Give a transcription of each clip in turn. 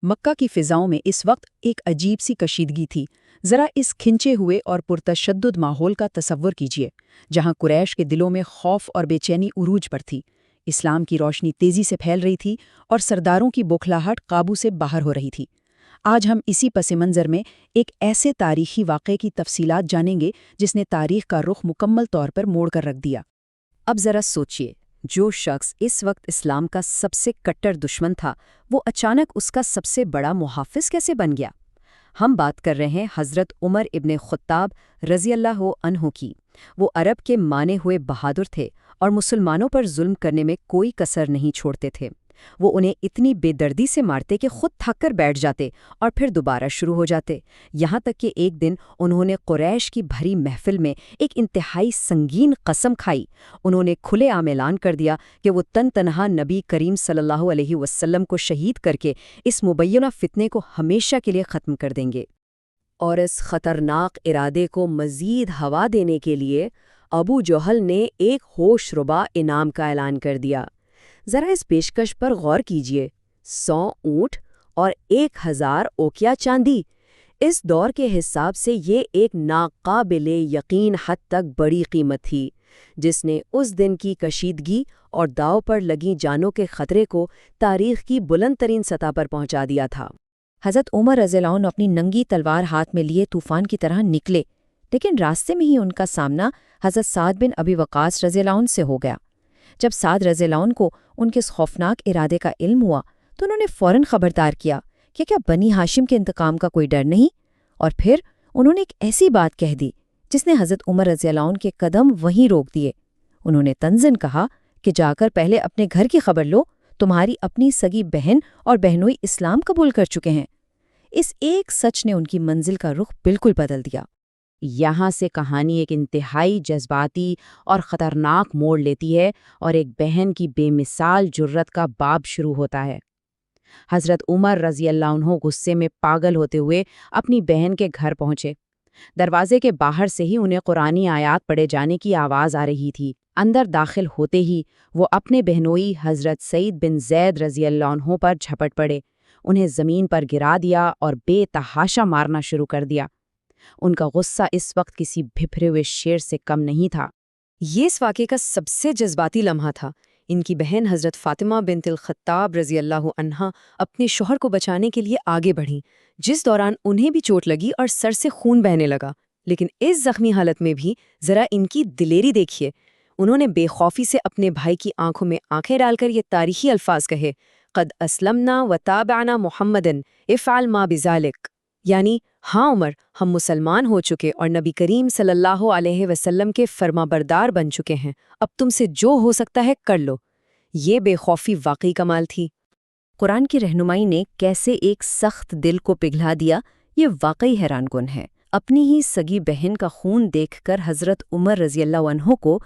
مکہ کی فضاؤں میں اس وقت ایک عجیب سی کشیدگی تھی۔ ذرا اس کھنچے ہوئے اور پرتشدد ماحول کا تصور کیجیے، جہاں قریش کے دلوں میں خوف اور بے چینی عروج پر تھی۔ اسلام کی روشنی تیزی سے پھیل رہی تھی اور سرداروں کی بوکھلاہٹ قابو سے باہر ہو رہی تھی۔ آج ہم اسی پس منظر میں ایک ایسے تاریخی واقعے کی تفصیلات جانیں گے جس نے تاریخ کا رخ مکمل طور پر موڑ کر رکھ دیا۔ اب ذرا سوچئے، جو شخص اس وقت اسلام کا سب سے کٹر دشمن تھا، وہ اچانک اس کا سب سے بڑا محافظ کیسے بن گیا؟ ہم بات کر رہے ہیں حضرت عمر ابن خطاب رضی اللہ عنہ کی۔ وہ عرب کے مانے ہوئے بہادر تھے اور مسلمانوں پر ظلم کرنے میں کوئی کسر نہیں چھوڑتے تھے۔ وہ انہیں اتنی بے دردی سے مارتے کہ خود تھک کر بیٹھ جاتے اور پھر دوبارہ شروع ہو جاتے، یہاں تک کہ ایک دن انہوں نے قریش کی بھری محفل میں ایک انتہائی سنگین قسم کھائی۔ انہوں نے کھلے عام اعلان کر دیا کہ وہ تنہا نبی کریم صلی اللہ علیہ وسلم کو شہید کر کے اس مبینہ فتنے کو ہمیشہ کے لیے ختم کر دیں گے۔ اور اس خطرناک ارادے کو مزید ہوا دینے کے لیے ابو جہل نے ایک ہوش ربا انعام کا اعلان کر دیا۔ ذرا اس پیشکش پر غور کیجیے، 100 اونٹ اور 1000 اوقیہ چاندی۔ اس دور کے حساب سے یہ ایک ناقابل یقین حد تک بڑی قیمت تھی، جس نے اس دن کی کشیدگی اور داؤ پر لگی جانوں کے خطرے کو تاریخ کی بلند ترین سطح پر پہنچا دیا تھا۔ حضرت عمر رضی اللہ عنہ اپنی ننگی تلوار ہاتھ میں لیے طوفان کی طرح نکلے، لیکن راستے میں ہی ان کا سامنا حضرت سعد بن ابی وقاص رضی اللہ عنہ سے ہو گیا۔ جب سعد رضی اللہ عنہ کو ان کے اس خوفناک ارادے کا علم ہوا تو انہوں نے فوراً خبردار کیا کہ کیا بنی ہاشم کے انتقام کا کوئی ڈر نہیں، اور پھر انہوں نے ایک ایسی بات کہہ دی جس نے حضرت عمر رضی اللہ عنہ کے قدم وہیں روک دیے۔ انہوں نے طنزاً کہا کہ جا کر پہلے اپنے گھر کی خبر لو، تمہاری اپنی سگی بہن اور بہنوئی اسلام قبول کر چکے ہیں۔ اس ایک سچ نے ان کی منزل کا رخ بالکل بدل دیا۔ یہاں سے کہانی ایک انتہائی جذباتی اور خطرناک موڑ لیتی ہے اور ایک بہن کی بے مثال جرت کا باب شروع ہوتا ہے۔ حضرت عمر رضی اللہ عنہ غصے میں پاگل ہوتے ہوئے اپنی بہن کے گھر پہنچے۔ دروازے کے باہر سے ہی انہیں قرآنی آیات پڑھے جانے کی آواز آ رہی تھی۔ اندر داخل ہوتے ہی وہ اپنے بہنوئی حضرت سعید بن زید رضی اللہ عنہ پر جھپٹ پڑے، انہیں زمین پر گرا دیا اور بے تحاشا مارنا شروع کر دیا۔ ان کا غصہ اس وقت کسی بھپھرے ہوئے شیر سے کم نہیں تھا۔ یہ اس واقعے کا سب سے جذباتی لمحہ تھا۔ ان کی بہن حضرت فاطمہ بنت الخطاب رضی اللہ عنہا اپنے شوہر کو بچانے کے لیے آگے بڑھیں، جس دوران انہیں بھی چوٹ لگی اور سر سے خون بہنے لگا۔ لیکن اس زخمی حالت میں بھی ذرا ان کی دلیری دیکھیے، انہوں نے بے خوفی سے اپنے بھائی کی آنکھوں میں آنکھیں ڈال کر یہ تاریخی الفاظ کہے، قد اسلمنا وتابعنا محمدن افعل ما بذالک، یعنی ہاں عمر، ہم مسلمان ہو چکے اور نبی کریم صلی اللہ علیہ وسلم کے فرما بردار بن چکے ہیں، اب تم سے جو ہو سکتا ہے کر لو۔ یہ بے خوفی واقعی کمال تھی۔ قرآن کی رہنمائی نے کیسے ایک سخت دل کو پگھلا دیا، یہ واقعی حیران کن ہے۔ اپنی ہی سگی بہن کا خون دیکھ کر حضرت عمر رضی اللہ عنہ کو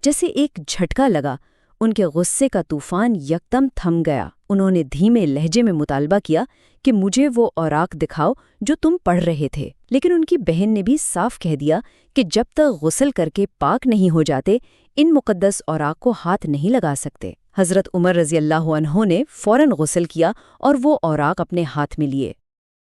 جیسے ایک جھٹکا لگا، ان کے غصے کا طوفان یکدم تھم گیا۔ انہوں نے دھیمے لہجے میں مطالبہ کیا کہ مجھے وہ اوراق دکھاؤ جو تم پڑھ رہے تھے، لیکن ان کی بہن نے بھی صاف کہہ دیا کہ جب تک غسل کر کے پاک نہیں ہو جاتے ان مقدس اوراق کو ہاتھ نہیں لگا سکتے۔ حضرت عمر رضی اللہ عنہ نے فوراً غسل کیا اور وہ اوراق اپنے ہاتھ میں لیے۔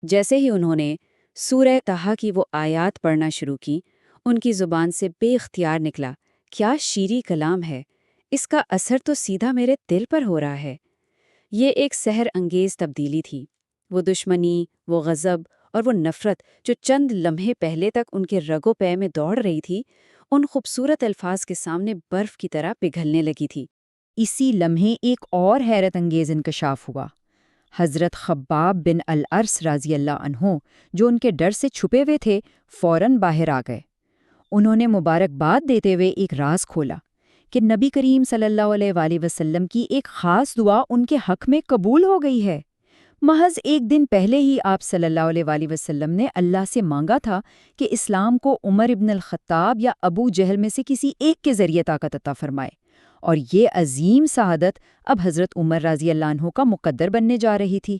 جیسے ہی انہوں نے سورہ طٰہٰ کی وہ آیات پڑھنا شروع کی، ان کی زبان سے بے اختیار نکلا، کیا شیریں کلام ہے، اس کا اثر تو سیدھا میرے دل پر ہو رہا ہے۔ یہ ایک سحر انگیز تبدیلی تھی۔ وہ دشمنی، وہ غضب اور وہ نفرت جو چند لمحے پہلے تک ان کے رگو پے میں دوڑ رہی تھی، ان خوبصورت الفاظ کے سامنے برف کی طرح پگھلنے لگی تھی۔ اسی لمحے ایک اور حیرت انگیز انکشاف ہوا۔ حضرت خباب بن الارس رضی اللہ عنہ، جو ان کے ڈر سے چھپے ہوئے تھے، فوراً باہر آ گئے۔ انہوں نے مبارکباد دیتے ہوئے ایک راز کھولا کہ نبی کریم صلی اللہ علیہ وآلہ وسلم کی ایک خاص دعا ان کے حق میں قبول ہو گئی ہے۔ محض ایک دن پہلے ہی آپ صلی اللہ علیہ وآلہ وسلم نے اللہ سے مانگا تھا کہ اسلام کو عمر ابن الخطاب یا ابو جہل میں سے کسی ایک کے ذریعے طاقت عطا فرمائے، اور یہ عظیم سعادت اب حضرت عمر رضی اللہ عنہ کا مقدر بننے جا رہی تھی۔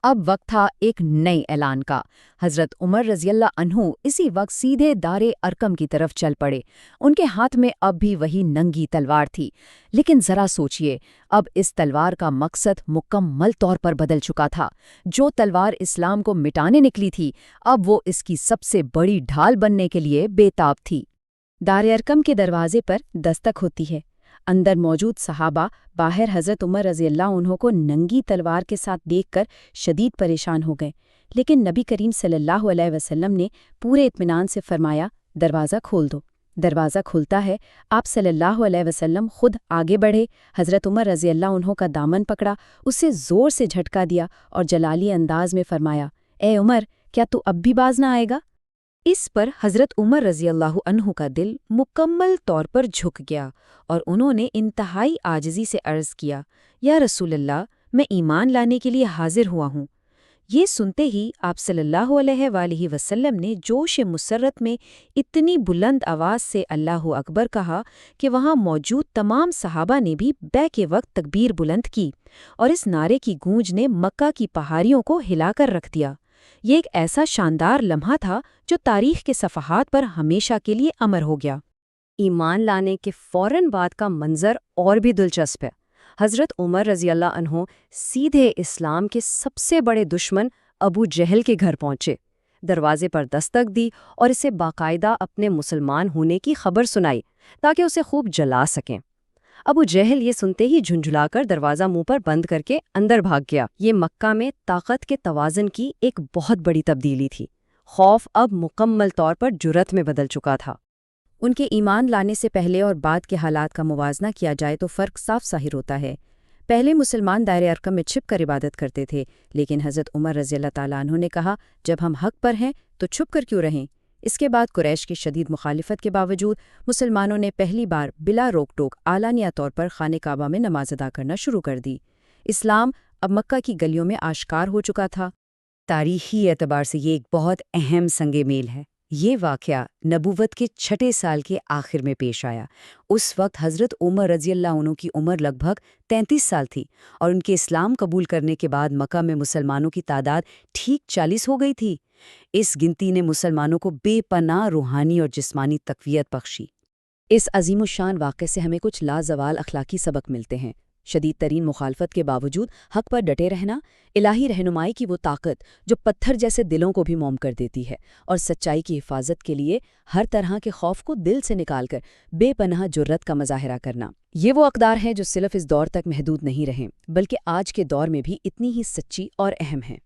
اب وقت تھا ایک نئے اعلان کا۔ حضرت عمر رضی اللہ عنہ اسی وقت سیدھے دار ارقم کی طرف چل پڑے۔ ان کے ہاتھ میں اب بھی وہی ننگی تلوار تھی، لیکن ذرا سوچئے، اب اس تلوار کا مقصد مکمل طور پر بدل چکا تھا۔ جو تلوار اسلام کو مٹانے نکلی تھی، اب وہ اس کی سب سے بڑی ڈھال بننے کے لیے بے تاب تھی۔ دار ارقم کے دروازے پر دستک ہوتی ہے۔ اندر موجود صحابہ باہر حضرت عمر رضی اللہ عنہ کو ننگی تلوار کے ساتھ دیکھ کر شدید پریشان ہو گئے، لیکن نبی کریم صلی اللہ علیہ وسلم نے پورے اطمینان سے فرمایا، دروازہ کھول دو۔ دروازہ کھلتا ہے، آپ صلی اللہ علیہ وسلم خود آگے بڑھے، حضرت عمر رضی اللہ عنہ کا دامن پکڑا، اسے زور سے جھٹکا دیا اور جلالی انداز میں فرمایا، اے عمر، کیا تو اب بھی باز نہ آئے گا؟ اس پر حضرت عمر رضی اللہ عنہ کا دل مکمل طور پر جھک گیا اور انہوں نے انتہائی عاجزی سے عرض کیا، یا رسول اللہ، میں ایمان لانے کے لیے حاضر ہوا ہوں۔ یہ سنتے ہی آپ صلی اللہ علیہ وآلہ وسلم نے جوش مسرت میں اتنی بلند آواز سے اللہ اکبر کہا کہ وہاں موجود تمام صحابہ نے بھی بیع کے وقت تکبیر بلند کی، اور اس نعرے کی گونج نے مکہ کی پہاڑیوں کو ہلا کر رکھ دیا۔ یہ ایک ایسا شاندار لمحہ تھا جو تاریخ کے صفحات پر ہمیشہ کے لیے امر ہو گیا۔ ایمان لانے کے فوراً بعد کا منظر اور بھی دلچسپ ہے۔ حضرت عمر رضی اللہ عنہ سیدھے اسلام کے سب سے بڑے دشمن ابو جہل کے گھر پہنچے، دروازے پر دستک دی اور اسے باقاعدہ اپنے مسلمان ہونے کی خبر سنائی تاکہ اسے خوب جلا سکیں۔ ابو جہل یہ سنتے ہی جھنجھلا کر دروازہ منہ پر بند کر کے اندر بھاگ گیا۔ یہ مکہ میں طاقت کے توازن کی ایک بہت بڑی تبدیلی تھی۔ خوف اب مکمل طور پر جرأت میں بدل چکا تھا۔ ان کے ایمان لانے سے پہلے اور بعد کے حالات کا موازنہ کیا جائے تو فرق صاف ظاہر ہوتا ہے۔ پہلے مسلمان دائرۂ ارقم میں چھپ کر عبادت کرتے تھے، لیکن حضرت عمر رضی اللہ تعالیٰ عنہ نے کہا، جب ہم حق پر ہیں تو چھپ کر کیوں رہیں؟ اس کے بعد قریش کی شدید مخالفت کے باوجود مسلمانوں نے پہلی بار بلا روک ٹوک اعلانیہ طور پر خانہ کعبہ میں نماز ادا کرنا شروع کر دی۔ اسلام اب مکہ کی گلیوں میں آشکار ہو چکا تھا۔ تاریخی اعتبار سے یہ ایک بہت اہم سنگ میل ہے۔ یہ واقعہ نبوت کے 6 سال کے آخر میں پیش آیا۔ اس وقت حضرت عمر رضی اللہ عنہ کی عمر لگ بھگ 33 سال تھی، اور ان کے اسلام قبول کرنے کے بعد مکہ میں مسلمانوں کی تعداد ٹھیک 40 ہو گئی تھی۔ اس گنتی نے مسلمانوں کو بے پناہ روحانی اور جسمانی تقویت بخشی۔ اس عظیم الشان واقعے سے ہمیں کچھ لازوال اخلاقی سبق ملتے ہیں۔ شدید ترین مخالفت کے باوجود حق پر ڈٹے رہنا، الہی رہنمائی کی وہ طاقت جو پتھر جیسے دلوں کو بھی موم کر دیتی ہے، اور سچائی کی حفاظت کے لیے ہر طرح کے خوف کو دل سے نکال کر بے پناہ جرأت کا مظاہرہ کرنا، یہ وہ اقدار ہیں جو صرف اس دور تک محدود نہیں رہیں بلکہ آج کے دور میں بھی اتنی ہی سچی اور اہم ہیں۔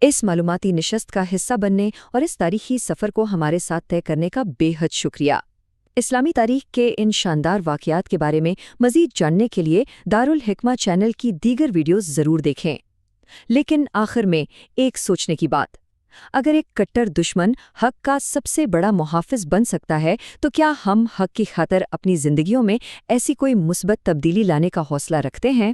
اس معلوماتی نشست کا حصہ بننے اور اس تاریخی سفر کو ہمارے ساتھ طے کرنے کا بے حد شکریہ۔ اسلامی تاریخ کے ان شاندار واقعات کے بارے میں مزید جاننے کے لیے دارالحکمہ چینل کی دیگر ویڈیوز ضرور دیکھیں۔ لیکن آخر میں ایک سوچنے کی بات، اگر ایک کٹر دشمن حق کا سب سے بڑا محافظ بن سکتا ہے تو کیا ہم حق کی خاطر اپنی زندگیوں میں ایسی کوئی مثبت تبدیلی لانے کا حوصلہ رکھتے ہیں؟